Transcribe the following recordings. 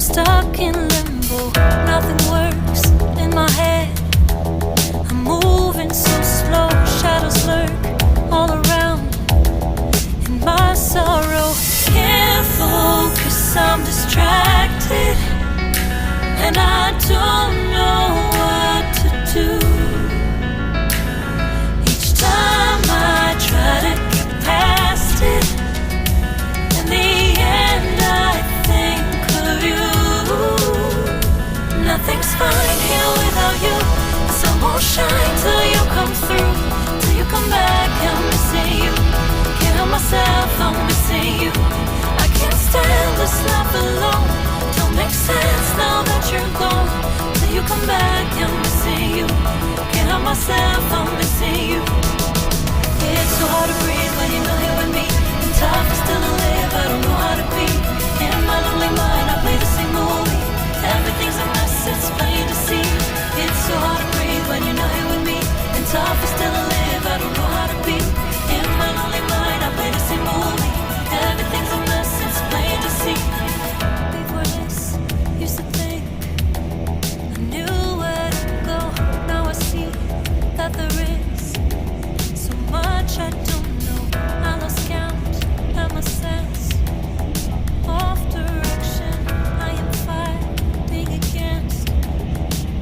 stuck in limbo. Nothing works in my head. I'm moving so slow. Shadows lurk all around in my sorrow. Can't focus, I'm distracted, and I don't know what to do. Each time I try to get past it, in the end I think of you. Nothing's fine here without you. The sun won't shine till you come through. Till you come back, I'm missing you. Can't help myself, I'm missing you. I can't stand this life alone. Don't make sense now that you're gone. Till you come back, I'm missing you. Can't help myself, I'm missing you. It's so hard to breathe when you're not here with me. And tough is still to live, I don't know how to be. In my lonely mind, I play the same movie. Everything's a mess, it's plain to see. It's so hard to breathe when you're not here with me. And tough is still to live, I don't know how to be. In my lonely mind, I play the same movie. Everything's a mess, it's plain to see. Before this, used to think I knew where to go. Now I see that there is so much I don't know. I lost count at my sense of direction. I am fighting against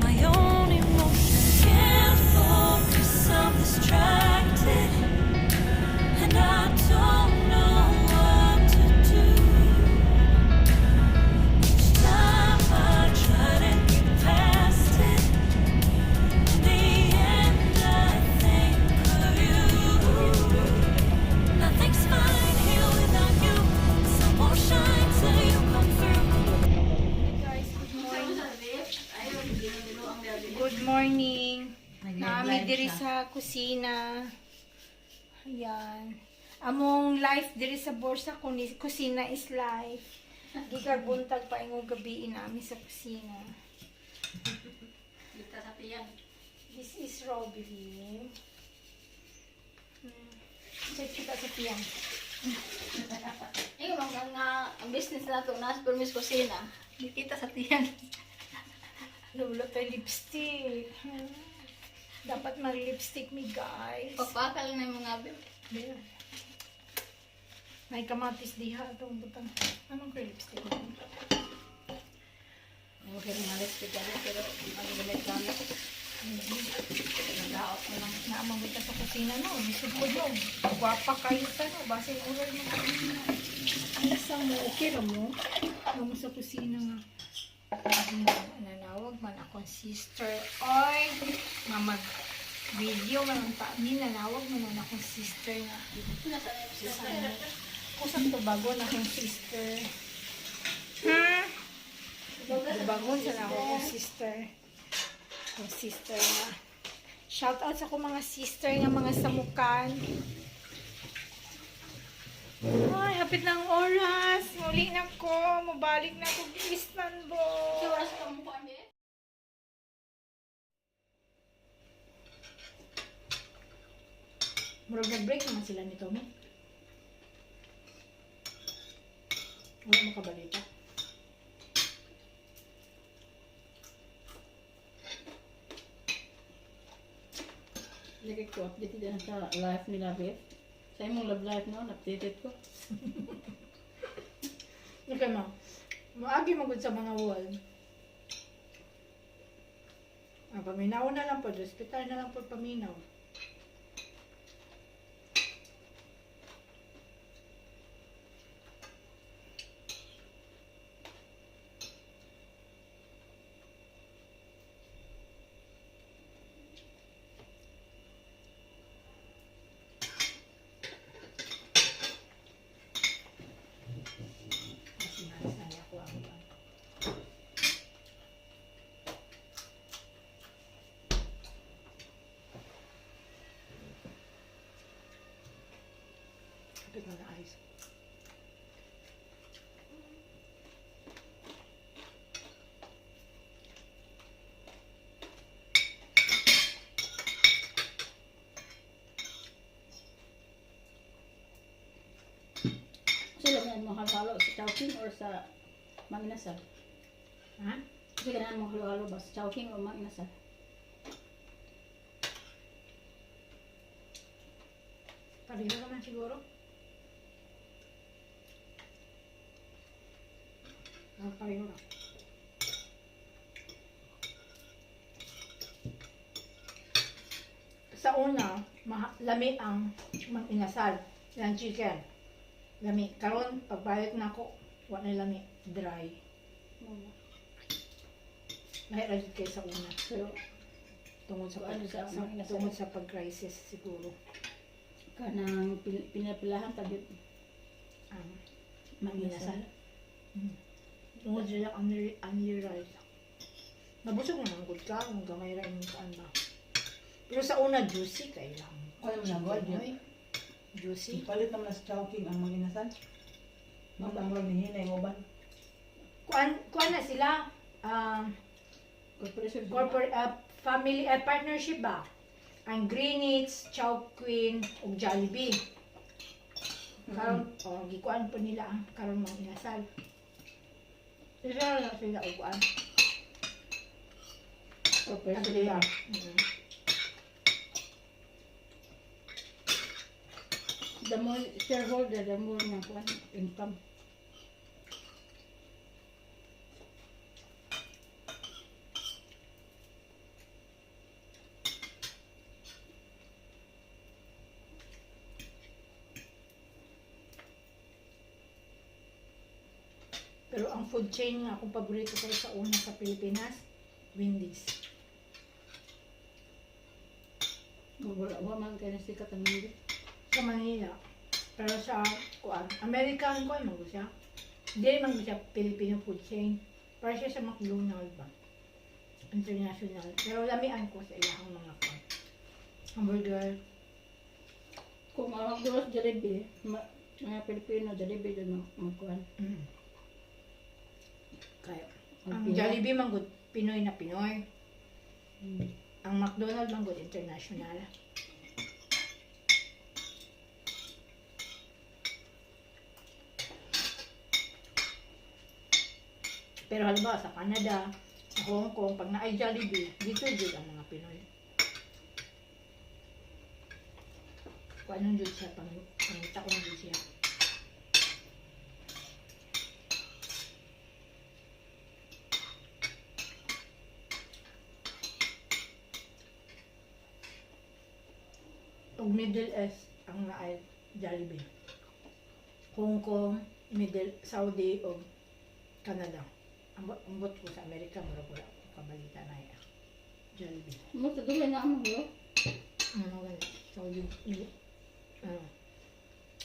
my own emotions. Can't focus, I'm distracted, and I don't know what to do. Each time I try to get past it, in the end I think of you. Nothing's fine here without you. The sun won't shine till you come through. Guys, good morning. Nami diri sa kusina. Ayan. Among life diri sa borsa kusina is life. Gigar buntag pa ingong gabi nami sa kusina. This is Robin. Check kita sa tiyang. Yung ang business na ito, nasa permis kusina. Di kita sa tiyan. Lulo tayo lipstick. Dapat mag-lipstick mi guys. Papakal na yung mga abim. There. May kamatis diha itong butang. Anong lipstick? Okay, mga lipstick kami, pero ang gamit kami. Nag-out mo lang. Naamang buta sa kusina no. Misugod mo. Gwapa kayo ta no. Basin oral mo. Alasang mo. Okay ra mo. Ano sa kusina nga. Nanawag man akong sister. Oy! Nga mag-video man ang tamin. Nanawag man akong sister nga. Kusang to bago na akong sister. Bago sa akong sister. Akong sister nga. Shout out sa akong mga sister nga mga samukan. Ay, hapit ng oras. Muli na ko. Mabalik na ko Istanbul. Sa oras ka mo po kami eh. Murag nag-break naman sila nito, no? Wala makabalita. Lagi ko, updated din sa life nila, Beth. Sa imong love life, no? Updated ko. Okay, ma. Maagi magod sa mga wall. Paminaw na lang po. Hospital na lang po paminaw. Kapit na na ayos. Sila may mahal-halo sa Chowking or sa Maminasal? Ha? Kasi kailangan mo halo-halo ba? Chowking o mang inasal? Pareho naman siguro. Pareho lang. Sa una, lami ang inasal ng chicken. Lami. Karon pagbalik na ako, wala lami. Dry. Mahirap kayo sa una. Pero, Tungod sa, Ano sa mga inasal? tungod sa pag-crisis siguro. kanang pinapilahan tagit Mang inasal. Tungod sila ang rice. Nabusog naman good ka, kung gamay rin yung kaan ba. Pero sa una, juicy kayo lang. Ano mo na God? Ay, juicy. Palit naman na sa chowking ang mga inasal. Magtanggal ni Hinay Oban. Kuan na sila, Corporation. corporate, family, partnership ba? Ang Greenwich, Chow Queen, ug Jollibee. Karon, gikuan po nila ang karon mga inasal. Isa lang sila ug kuan. Corporation. Kagaya. The more shareholder, the more nga kuan income. Pero ang food chain nga akong paborito ko sa una sa Pilipinas, Wendy's. Wala man kaya sikat ang hindi. Sa Manila. Pero sa kuan, American kuan mo siya. Hindi man siya Filipino food chain. Para siya sa McDonald's ba. International. Pero lamian ko sa ilang mga kuan. Hamburger. Kung ang dulos Jollibee, mga Pilipino Jollibee doon magkuhan. Kaya. Ang Jollibee man good Pinoy na Pinoy. Ang McDonald's man good international. Pero halimbawa sa Canada, sa Hong Kong, pag na-ay Jollibee, dito dito ang mga Pinoy. Kung anong dito siya, pangita ko dito siya. Ug Middle East ang naay Jollibee. Hong Kong, Saudi o Canada. Ang bot ko sa Amerika, mura ko kabalita na yan. Jollibee. Mo sa dulo na amo yo. Ano ganun? Saudi,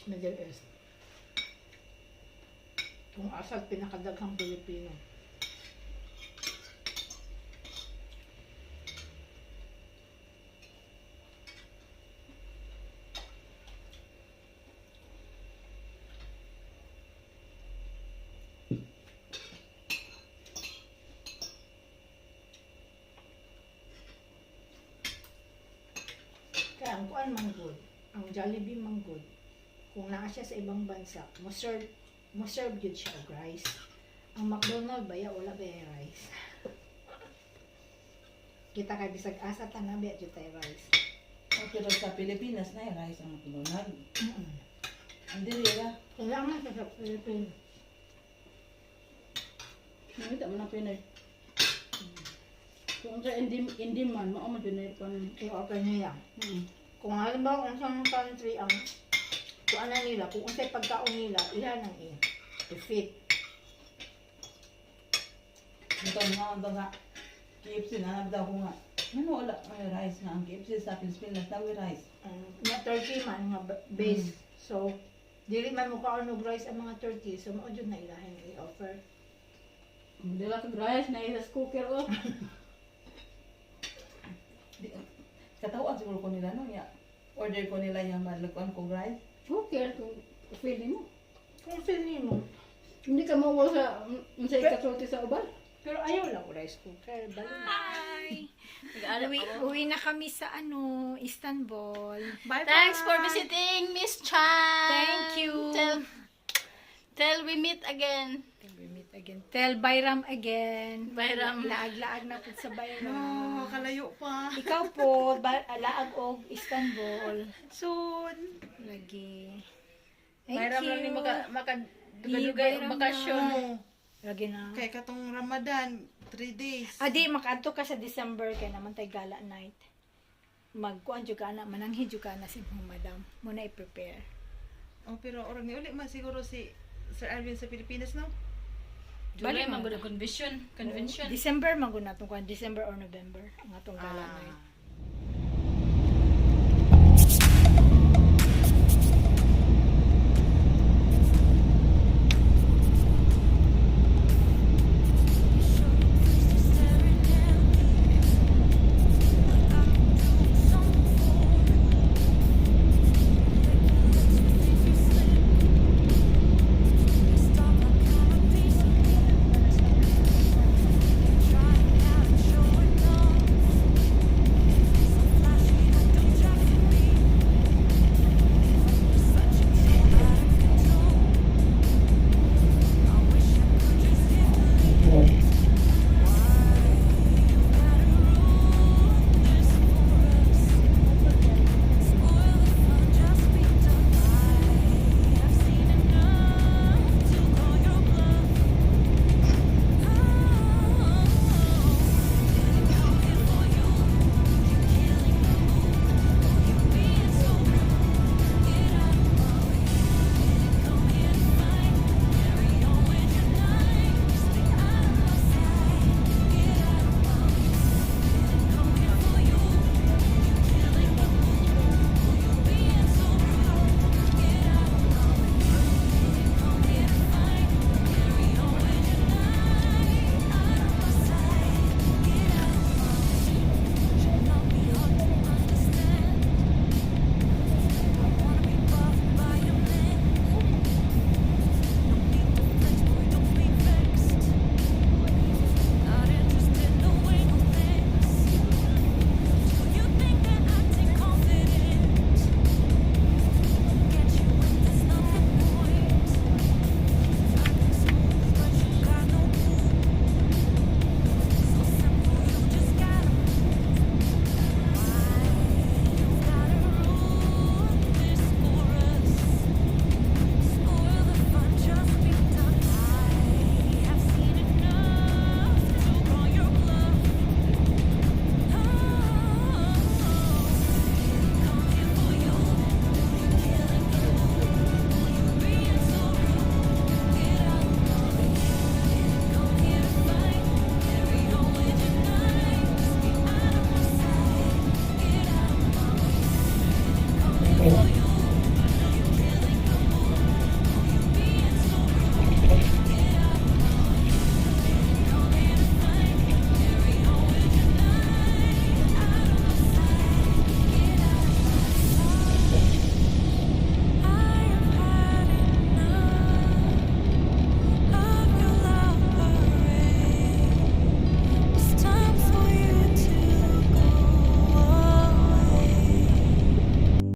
Middle East. Kung asal pinakadaghang Pilipino. Kaya ang kuan man good, ang Jollibee man good, kung naa siya sa ibang bansa, mo serve yun siya og rice. Ang McDonald's baya wala ba yung rice. Kita kay bisag asa tanabi at yun tayo rice. Pero sa Pilipinas na yung rice ang McDonald's. Ang dili ra. Kailangan siya sa Philippines. Nakita mo na Pinoy. Kung sa hindi man, mao man dun na ipon. I-open nila. Kung halimbawa kung saan country ang kung ano nila, kung unsay pagkaon nila, ilan ang i-fit. Ito nga ang nga. KFC na daw ko nga. Ano wala ang rice nga ang KFC sa Pilipinas na may rice. Nga turkey man, nga base. So, dili man mo kaon og rice ang mga turkey, so mao jud na ilahin i-offer. Hindi lang kag rice na isa cooker o. Katawag siguro ko nila no ya. Order ko nila yung malagkuan ko rice. Cooker kung pwede mo. Kung feeling mo. Hindi ka mawa sa ikasulti sa uban. Pero ayaw lang ko rice cooker. Balo na. Hi! Uwi na kami sa Istanbul. Bye-bye. Thanks for visiting, Miss Chan! Thank you. Till we meet again. We meet Again, tell Bayram again. Bayram. Laag-laag na po sa Bayram. Oh, kalayo pa. Ikaw po, laag og Istanbul. Soon. Lagi. Thank Bayram you. lang ni maka Di, dugay bayram bakasyon. Oh, Lagi na. kay katong Ramadan, 3 days. Adi, makadto ka sa December kay naman tay gala night. Magkuan jud ka na, mananghi jud ka na si mga madam. Muna i-prepare. Oh, pero orang ni uli man siguro si Sir Alvin sa Pilipinas, no? July Balik man gud convention. December man gud natong kuan, December or November ang atong gala night.